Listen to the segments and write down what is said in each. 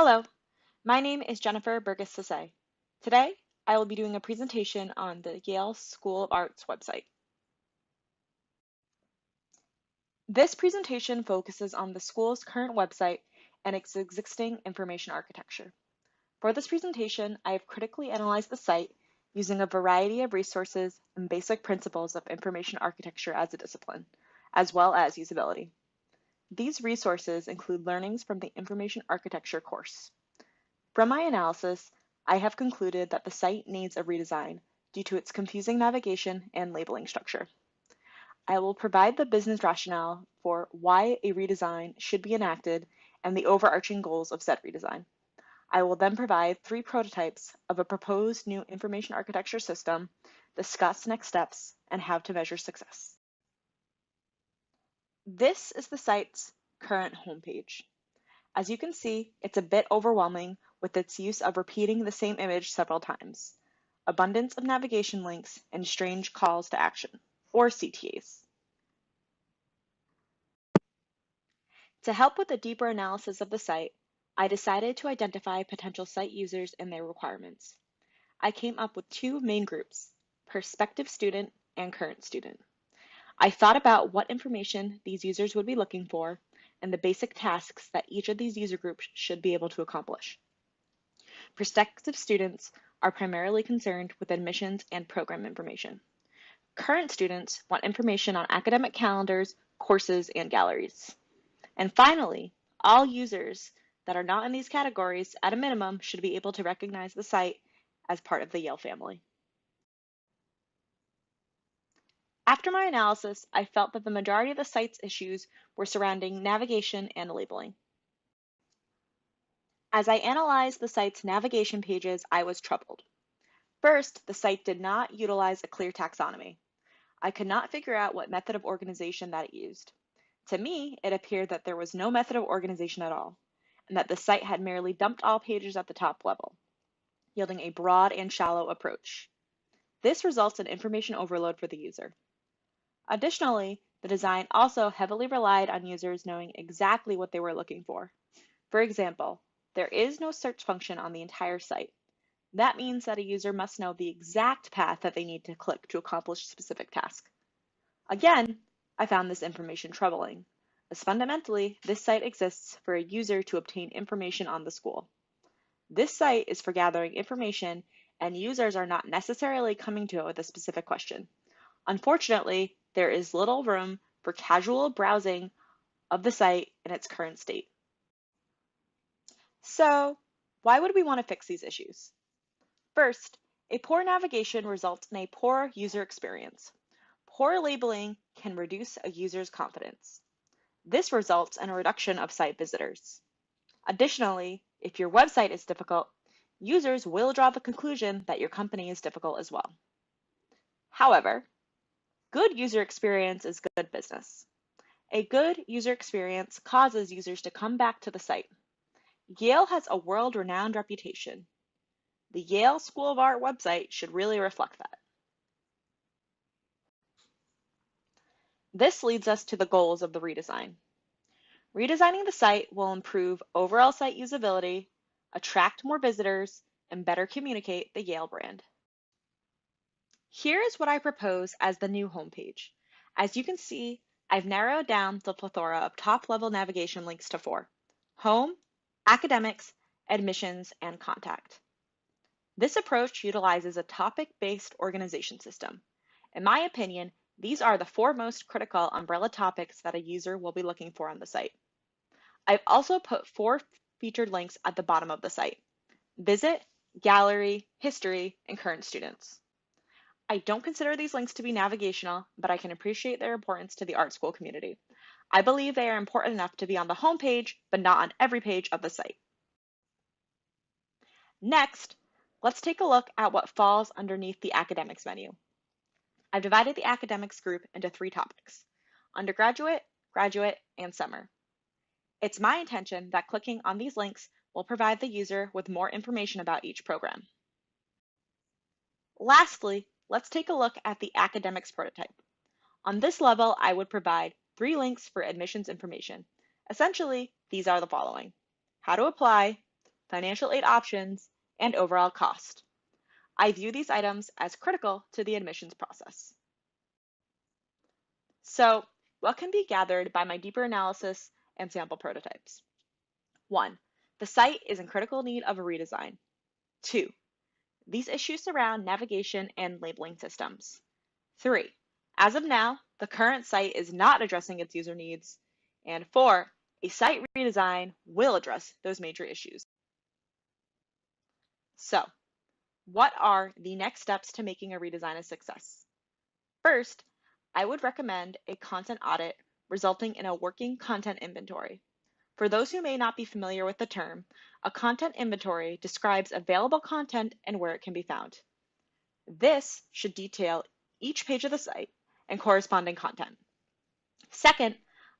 Hello, my name is Jennifer Bergus-Sesay. Today, I will be doing a presentation on the Yale School of Arts website. This presentation focuses on the school's current website and its existing information architecture. For this presentation, I have critically analyzed the site using a variety of resources and basic principles of information architecture as a discipline, as well as usability. These resources include learnings from the information architecture course. From my analysis, I have concluded that the site needs a redesign due to its confusing navigation and labeling structure. I will provide the business rationale for why a redesign should be enacted and the overarching goals of said redesign. I will then provide 3 prototypes of a proposed new information architecture system, discuss next steps, and how to measure success. This is the site's current homepage. As you can see, it's a bit overwhelming with its use of repeating the same image several times, abundance of navigation links, and strange calls to action, or CTAs. To help with a deeper analysis of the site, I decided to identify potential site users and their requirements. I came up with 2 main groups, prospective student and current student. I thought about what information these users would be looking for and the basic tasks that each of these user groups should be able to accomplish. Prospective students are primarily concerned with admissions and program information. Current students want information on academic calendars, courses, and galleries. And finally, all users that are not in these categories, at a minimum, should be able to recognize the site as part of the Yale family. After my analysis, I felt that the majority of the site's issues were surrounding navigation and labeling. As I analyzed the site's navigation pages, I was troubled. First, the site did not utilize a clear taxonomy. I could not figure out what method of organization that it used. To me, it appeared that there was no method of organization at all, and that the site had merely dumped all pages at the top level, yielding a broad and shallow approach. This results in information overload for the user. Additionally, the design also heavily relied on users knowing exactly what they were looking for. For example, there is no search function on the entire site. That means that a user must know the exact path that they need to click to accomplish a specific task. Again, I found this information troubling, as fundamentally, this site exists for a user to obtain information on the school. This site is for gathering information, and users are not necessarily coming to it with a specific question. Unfortunately, there is little room for casual browsing of the site in its current state. So, why would we want to fix these issues? First, a poor navigation results in a poor user experience. Poor labeling can reduce a user's confidence. This results in a reduction of site visitors. Additionally, if your website is difficult, users will draw the conclusion that your company is difficult as well. However, good user experience is good business. A good user experience causes users to come back to the site. Yale has a world-renowned reputation. The Yale School of Art website should really reflect that. This leads us to the goals of the redesign. Redesigning the site will improve overall site usability, attract more visitors, and better communicate the Yale brand. Here is what I propose as the new homepage. As you can see, I've narrowed down the plethora of top-level navigation links to 4: home, academics, admissions, and contact. This approach utilizes a topic-based organization system. In my opinion, these are the 4 most critical umbrella topics that a user will be looking for on the site. I've also put 4 featured links at the bottom of the site: visit, gallery, history, and current students. I don't consider these links to be navigational, but I can appreciate their importance to the art school community. I believe they are important enough to be on the home page, but not on every page of the site. Next, let's take a look at what falls underneath the academics menu. I've divided the academics group into 3 topics: undergraduate, graduate, and summer. It's my intention that clicking on these links will provide the user with more information about each program. Lastly, let's take a look at the academics prototype. On this level, I would provide 3 links for admissions information. Essentially, these are the following: how to apply, financial aid options, and overall cost. I view these items as critical to the admissions process. So, what can be gathered by my deeper analysis and sample prototypes? 1. The site is in critical need of a redesign. 2. These issues surround navigation and labeling systems. 3. As of now, the current site is not addressing its user needs. And 4. A site redesign will address those major issues. So, what are the next steps to making a redesign a success? First, I would recommend a content audit resulting in a working content inventory. For those who may not be familiar with the term, a content inventory describes available content and where it can be found. This should detail each page of the site and corresponding content. Second,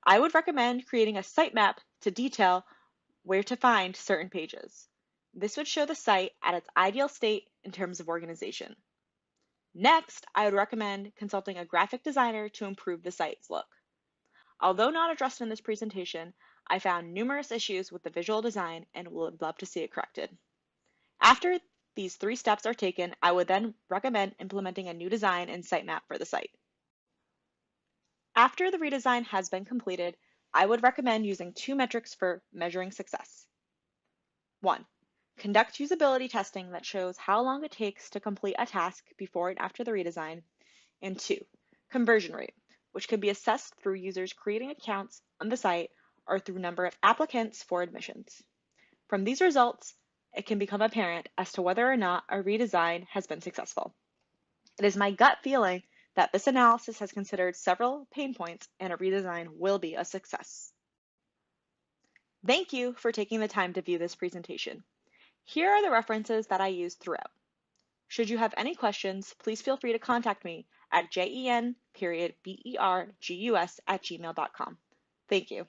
I would recommend creating a sitemap to detail where to find certain pages. This would show the site at its ideal state in terms of organization. Next, I would recommend consulting a graphic designer to improve the site's look. Although not addressed in this presentation, I found numerous issues with the visual design and would love to see it corrected. After these 3 steps are taken, I would then recommend implementing a new design and sitemap for the site. After the redesign has been completed, I would recommend using 2 metrics for measuring success. 1. Conduct usability testing that shows how long it takes to complete a task before and after the redesign. And 2. Conversion rate, which can be assessed through users creating accounts on the site or through number of applicants for admissions. From these results, it can become apparent as to whether or not a redesign has been successful. It is my gut feeling that this analysis has considered several pain points and a redesign will be a success. Thank you for taking the time to view this presentation. Here are the references that I used throughout. Should you have any questions, please feel free to contact me at jen.bergus@gmail.com. Thank you.